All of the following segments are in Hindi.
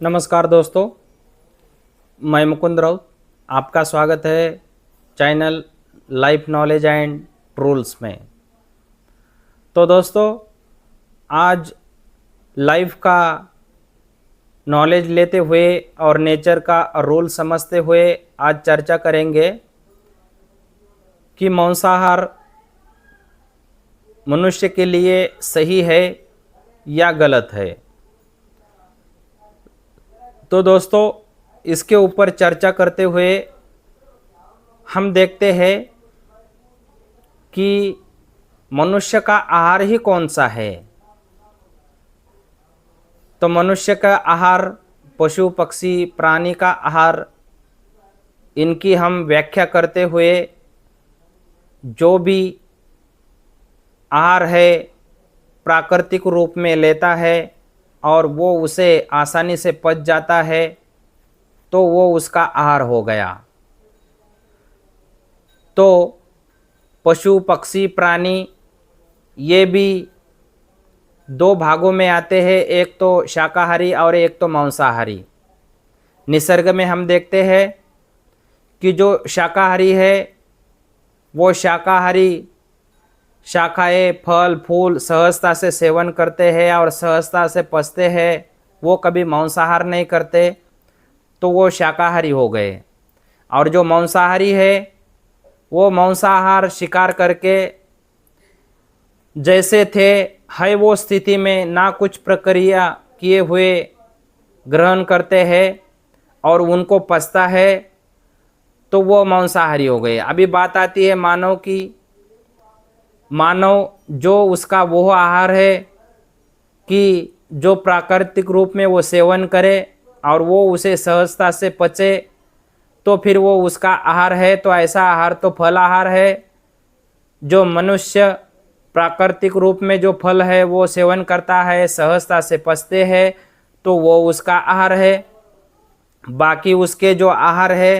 नमस्कार दोस्तों, मैं मुकुंद राउत। आपका स्वागत है channel life knowledge and rules में। तो दोस्तों, आज लाइफ का नॉलेज लेते हुए और नेचर का रूल समझते हुए आज चर्चा करेंगे कि मांसाहार मनुष्य के लिए सही है या गलत है। तो दोस्तों, इसके ऊपर चर्चा करते हुए हम देखते हैं कि मनुष्य का आहार ही कौन सा है। तो मनुष्य का आहार, पशु पक्षी प्राणी का आहार, इनकी हम व्याख्या करते हुए जो भी आहार है प्राकृतिक रूप में लेता है और वो उसे आसानी से पच जाता है तो वो उसका आहार हो गया। तो पशु पक्षी प्राणी ये भी दो भागों में आते हैं, एक तो शाकाहारी और एक तो मांसाहारी। निसर्ग में हम देखते हैं कि जो शाकाहारी है वो शाकाहारी शाखाएं फल फूल सहजता से सेवन करते हैं और सहजता से पचते हैं, वो कभी मांसाहार नहीं करते, तो वो शाकाहारी हो गए। और जो मांसाहारी है वो मांसाहार शिकार करके जैसे थे है वो स्थिति में ना कुछ प्रक्रिया किए हुए ग्रहण करते हैं और उनको पचता है, तो वो मांसाहारी हो गए। अभी बात आती है मानव की। मानव जो उसका वो आहार है कि जो प्राकृतिक रूप में वो सेवन करे और वो उसे सहजता से पचे, तो फिर वो उसका आहार है। तो ऐसा आहार तो फल आहार है। जो मनुष्य प्राकृतिक रूप में जो फल है वो सेवन करता है, सहजता से पचते हैं, तो वो उसका आहार है। बाकी उसके जो आहार है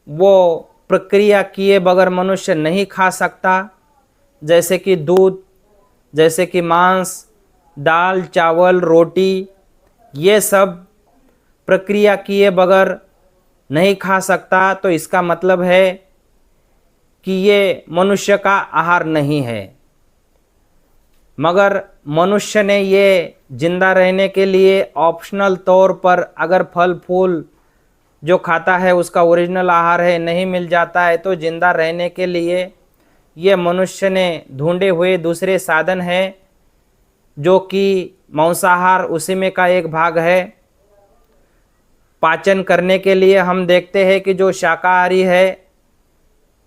वो प्रक्रिया किए बगैर मनुष्य नहीं खा सकता, जैसे कि दूध, जैसे कि मांस, दाल चावल रोटी, ये सब प्रक्रिया किए बगैर नहीं खा सकता। तो इसका मतलब है कि ये मनुष्य का आहार नहीं है। मगर मनुष्य ने ये जिंदा रहने के लिए ऑप्शनल तौर पर अगर फल फूल जो खाता है उसका ओरिजिनल आहार है नहीं मिल जाता है, तो जिंदा रहने के लिए ये मनुष्य ने ढूंढे हुए दूसरे साधन हैं, जो कि मांसाहार उसी में का एक भाग है। पाचन करने के लिए हम देखते हैं कि जो शाकाहारी है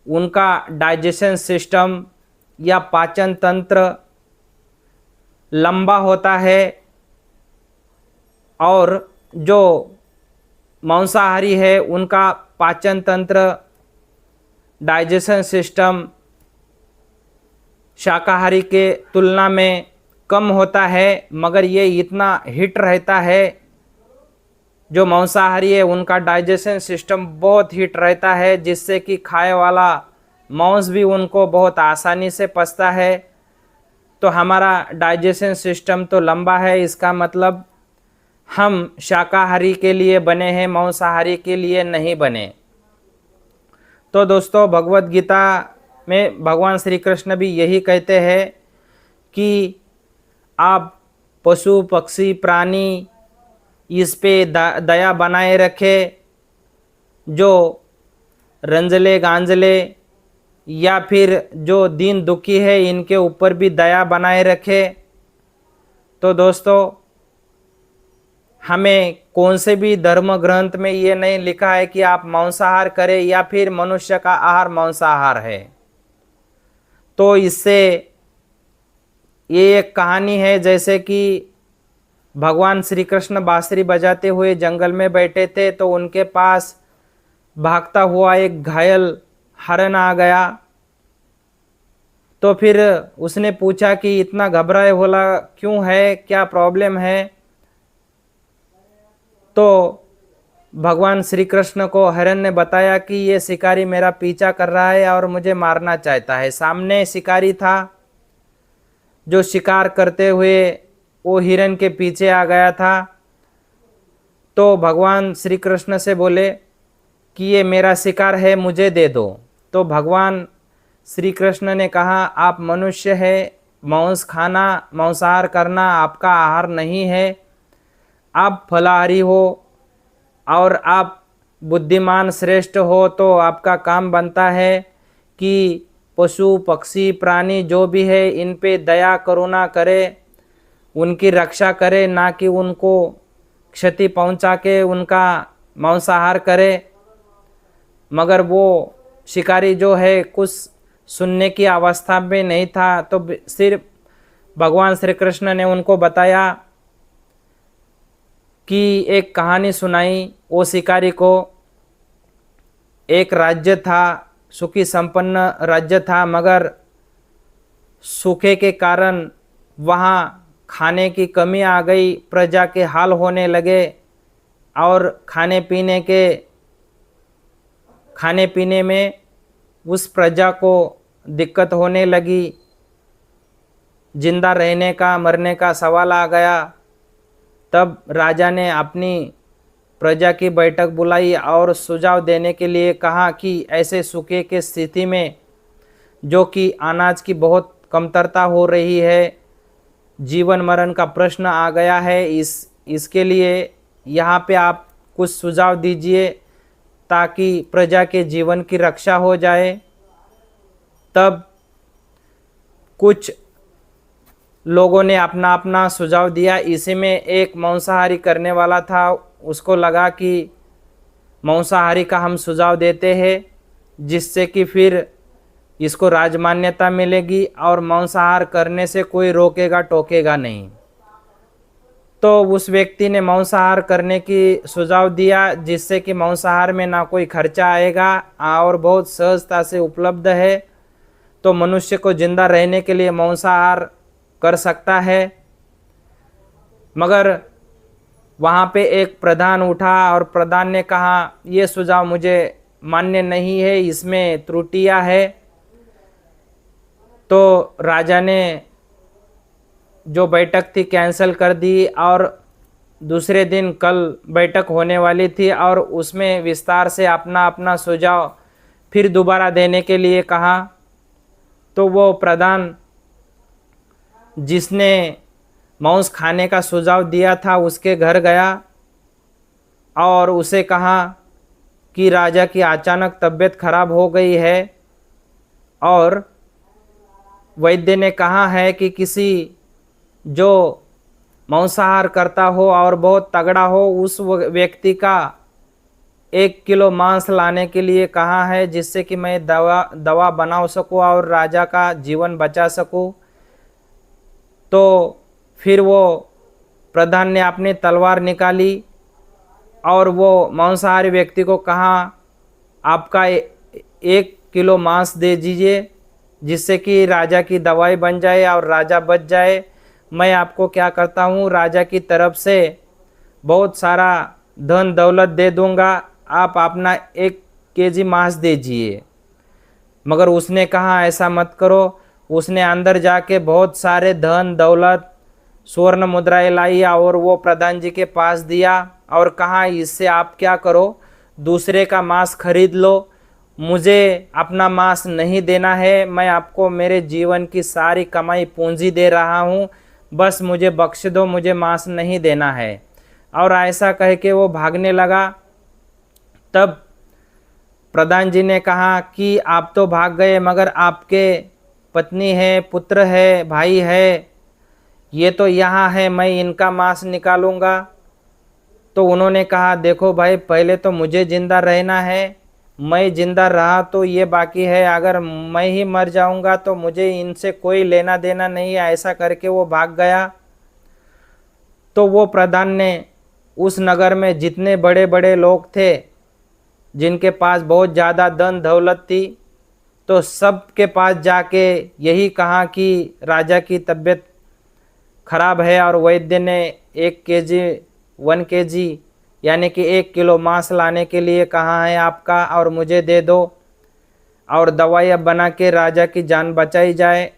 उनका डाइजेशन सिस्टम या पाचन तंत्र लंबा होता है और जो मांसाहारी है उनका पाचन तंत्र डाइजेशन सिस्टम शाकाहारी के तुलना में कम होता है, मगर ये इतना हिट रहता है। जो मांसाहारी है उनका डाइजेशन सिस्टम बहुत हिट रहता है, जिससे कि खाए वाला मांस भी उनको बहुत आसानी से पचता है। तो हमारा डाइजेशन सिस्टम तो लंबा है, इसका मतलब हम शाकाहारी के लिए बने हैं, मांसाहारी के लिए नहीं बने। तो दोस्तों, भगवत गीता में भगवान श्री कृष्ण भी यही कहते हैं कि आप पशु पक्षी प्राणी इस पे दया बनाए रखें। जो रंजले गांजले या फिर जो दीन दुखी है इनके ऊपर भी दया बनाए रखें। तो दोस्तों, हमें कौन से भी धर्म ग्रंथ में ये नहीं लिखा है कि आप मांसाहार करें या फिर मनुष्य का आहार मांसाहार है। तो इससे ये एक कहानी है, जैसे कि भगवान श्री कृष्ण बांसुरी बजाते हुए जंगल में बैठे थे, तो उनके पास भागता हुआ एक घायल हरण आ गया। तो फिर उसने पूछा कि इतना घबराए होला क्यों है, क्या प्रॉब्लम है। तो भगवान श्री कृष्ण को हरण ने बताया कि ये शिकारी मेरा पीछा कर रहा है और मुझे मारना चाहता है। सामने शिकारी था जो शिकार करते हुए वो हिरण के पीछे आ गया था। तो भगवान श्री कृष्ण से बोले कि ये मेरा शिकार है, मुझे दे दो। तो भगवान श्री कृष्ण ने कहा, आप मनुष्य है, मांस खाना, मांसाहार करना आपका आहार नहीं है, आप फलाहारी हो और आप बुद्धिमान श्रेष्ठ हो, तो आपका काम बनता है कि पशु पक्षी प्राणी जो भी है इन पे दया करुणा करे, उनकी रक्षा करे, ना कि उनको क्षति पहुंचा के उनका मांसाहार करे। मगर वो शिकारी जो है कुछ सुनने की अवस्था में नहीं था, तो सिर्फ भगवान श्री कृष्ण ने उनको बताया कि एक कहानी सुनाई। वो शिकारी को एक राज्य था, सुखी संपन्न राज्य था, मगर सूखे के कारण वहाँ खाने की कमी आ गई, प्रजा के हाल होने लगे और खाने पीने में उस प्रजा को दिक्कत होने लगी, जिंदा रहने का मरने का सवाल आ गया। तब राजा ने अपनी प्रजा की बैठक बुलाई और सुझाव देने के लिए कहा कि ऐसे सूखे के स्थिति में जो कि अनाज की बहुत कमतरता हो रही है, जीवन मरण का प्रश्न आ गया है, इसके लिए यहाँ पे आप कुछ सुझाव दीजिए ताकि प्रजा के जीवन की रक्षा हो जाए। तब कुछ लोगों ने अपना अपना सुझाव दिया। इसी में एक मांसाहारी करने वाला था, उसको लगा कि मांसाहारी का हम सुझाव देते हैं, जिससे कि फिर इसको राजमान्यता मिलेगी और मांसाहार करने से कोई रोकेगा टोकेगा नहीं। तो उस व्यक्ति ने मांसाहार करने की सुझाव दिया, जिससे कि मांसाहार में ना कोई खर्चा आएगा और बहुत सहजता से उपलब्ध है, तो मनुष्य को जिंदा रहने के लिए मांसाहार कर सकता है। मगर वहाँ पे एक प्रधान उठा और प्रधान ने कहा, ये सुझाव मुझे मान्य नहीं है, इसमें त्रुटियां है। तो राजा ने जो बैठक थी कैंसिल कर दी और दूसरे दिन कल बैठक होने वाली थी और उसमें विस्तार से अपना अपना सुझाव फिर दोबारा देने के लिए कहा। तो वो प्रधान जिसने मांस खाने का सुझाव दिया था उसके घर गया और उसे कहा कि राजा की अचानक तबीयत खराब हो गई है और वैद्य ने कहा है कि किसी जो मांसाहार करता हो और बहुत तगड़ा हो उस व्यक्ति का 1 किलो मांस लाने के लिए कहा है, जिससे कि मैं दवा बना सकूं और राजा का जीवन बचा सकूं। तो फिर वो प्रधान ने अपनी तलवार निकाली और वो मांसाहारी व्यक्ति को कहा, आपका 1 किलो मांस दे दीजिए, जिससे कि राजा की दवाई बन जाए और राजा बच जाए। मैं आपको क्या करता हूँ, राजा की तरफ से बहुत सारा धन दौलत दे दूंगा, आप अपना 1 केजी मांस दीजिए। मगर उसने कहा, ऐसा मत करो। उसने अंदर जाके बहुत सारे धन दौलत स्वर्ण मुद्राएं लाई और वो प्रधान जी के पास दिया और कहा, इससे आप क्या करो, दूसरे का मांस खरीद लो, मुझे अपना मांस नहीं देना है, मैं आपको मेरे जीवन की सारी कमाई पूंजी दे रहा हूँ, बस मुझे बख्श दो, मुझे मांस नहीं देना है। और ऐसा कह के वो भागने लगा। तब प्रधान जी ने कहा कि आप तो भाग गए, मगर आपके पत्नी है, पुत्र है, भाई है, ये तो यहाँ है, मैं इनका मांस निकालूंगा। तो उन्होंने कहा, देखो भाई, पहले तो मुझे जिंदा रहना है, मैं जिंदा रहा तो ये बाकी है, अगर मैं ही मर जाऊंगा तो मुझे इनसे कोई लेना देना नहीं है। ऐसा करके वो भाग गया। तो वो प्रधान ने उस नगर में जितने बड़े बड़े लोग थे, जिनके पास बहुत ज़्यादा धन दौलत थी, तो सब के पास जाके यही कहा कि राजा की तबीयत खराब है और वैद्य ने 1 केजी यानी कि 1 किलो मांस लाने के लिए कहा है आपका, और मुझे दे दो और दवाइयाँ बना के राजा की जान बचाई जाए।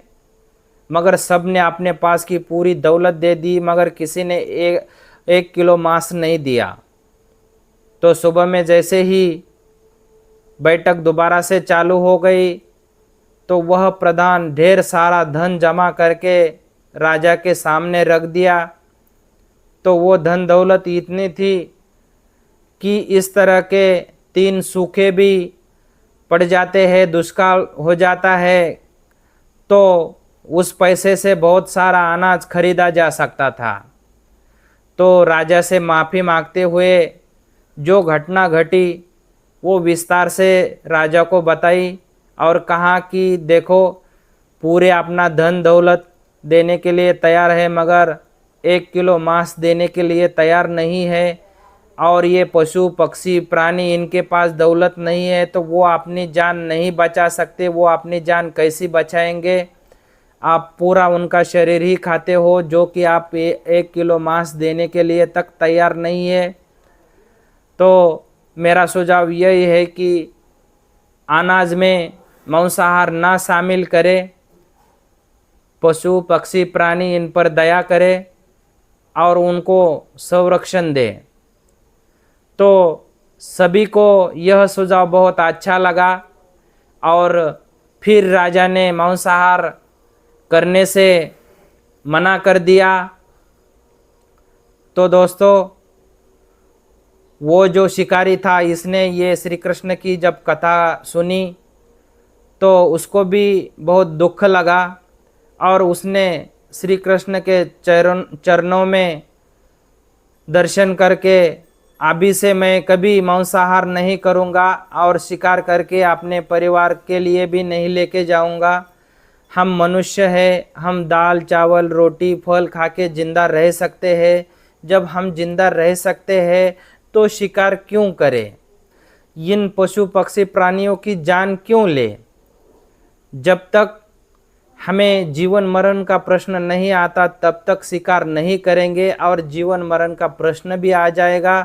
मगर सब ने अपने पास की पूरी दौलत दे दी, मगर किसी ने 1 किलो मांस नहीं दिया। तो सुबह में जैसे ही बैठक दोबारा से चालू हो गई तो वह प्रधान ढेर सारा धन जमा करके राजा के सामने रख दिया। तो वो धन दौलत इतनी थी कि इस तरह के 3 सूखे भी पड़ जाते हैं, दुष्काल हो जाता है, तो उस पैसे से बहुत सारा अनाज खरीदा जा सकता था। तो राजा से माफ़ी मांगते हुए जो घटना घटी वो विस्तार से राजा को बताई और कहा कि देखो, पूरे अपना धन दौलत देने के लिए तैयार है मगर 1 किलो मांस देने के लिए तैयार नहीं है, और ये पशु पक्षी प्राणी इनके पास दौलत नहीं है तो वो अपनी जान नहीं बचा सकते। वो अपनी जान कैसी बचाएंगे? आप पूरा उनका शरीर ही खाते हो, जो कि आप 1 किलो मांस देने के लिए तक तैयार नहीं है। तो मेरा सुझाव यही है कि अनाज में मांसाहार ना शामिल करें, पशु पक्षी प्राणी इन पर दया करें और उनको संरक्षण दें। तो सभी को यह सुझाव बहुत अच्छा लगा और फिर राजा ने मांसाहार करने से मना कर दिया। तो दोस्तों, वो जो शिकारी था, इसने ये श्री कृष्ण की जब कथा सुनी तो उसको भी बहुत दुख लगा और उसने श्री कृष्ण के चरणों में दर्शन करके अभी से मैं कभी मांसाहार नहीं करूँगा और शिकार करके अपने परिवार के लिए भी नहीं लेके जाऊँगा। हम मनुष्य हैं, हम दाल चावल रोटी फल खा के ज़िंदा रह सकते हैं। जब हम ज़िंदा रह सकते हैं तो शिकार क्यों करें? इन पशु पक्षी प्राणियों की जान क्यों ले? जब तक हमें जीवन मरण का प्रश्न नहीं आता तब तक शिकार नहीं करेंगे, और जीवन मरण का प्रश्न भी आ जाएगा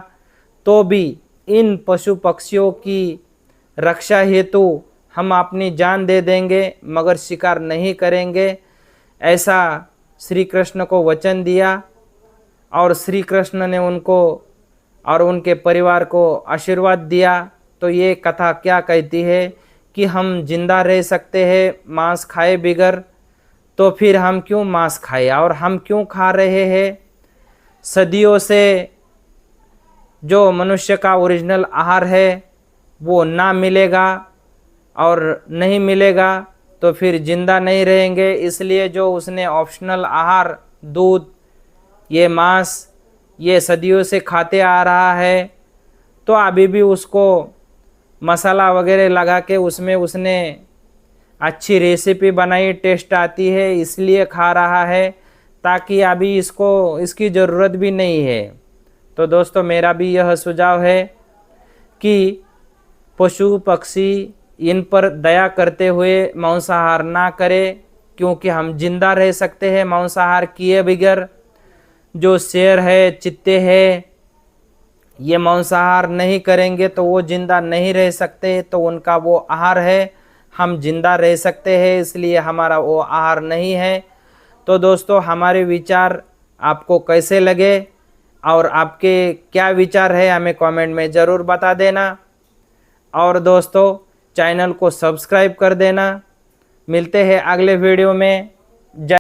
तो भी इन पशु पक्षियों की रक्षा हेतु हम अपनी जान दे देंगे मगर शिकार नहीं करेंगे। ऐसा श्री कृष्ण को वचन दिया और श्री कृष्ण ने उनको और उनके परिवार को आशीर्वाद दिया। तो ये कथा क्या कहती है कि हम जिंदा रह सकते हैं मांस खाए बिगर, तो फिर हम क्यों मांस खाए और हम क्यों खा रहे हैं? सदियों से जो मनुष्य का ओरिजिनल आहार है वो ना मिलेगा और नहीं मिलेगा तो फिर जिंदा नहीं रहेंगे। इसलिए जो उसने ऑप्शनल आहार दूध, ये मांस, ये सदियों से खाते आ रहा है, तो अभी भी उसको मसाला वगैरह लगा के उसमें उसने अच्छी रेसिपी बनाई, टेस्ट आती है इसलिए खा रहा है, ताकि अभी इसकी ज़रूरत भी नहीं है। तो दोस्तों, मेरा भी यह सुझाव है कि पशु पक्षी इन पर दया करते हुए मांसाहार ना करें, क्योंकि हम जिंदा रह सकते हैं मांसाहार किए बगैर। जो शेर है, चित्ते है, ये मांसाहार नहीं करेंगे तो वो जिंदा नहीं रह सकते, तो उनका वो आहार है। हम जिंदा रह सकते हैं इसलिए हमारा वो आहार नहीं है। तो दोस्तों, हमारे विचार आपको कैसे लगे और आपके क्या विचार है हमें कमेंट में ज़रूर बता देना। और दोस्तों, चैनल को सब्सक्राइब कर देना। मिलते हैं अगले वीडियो में।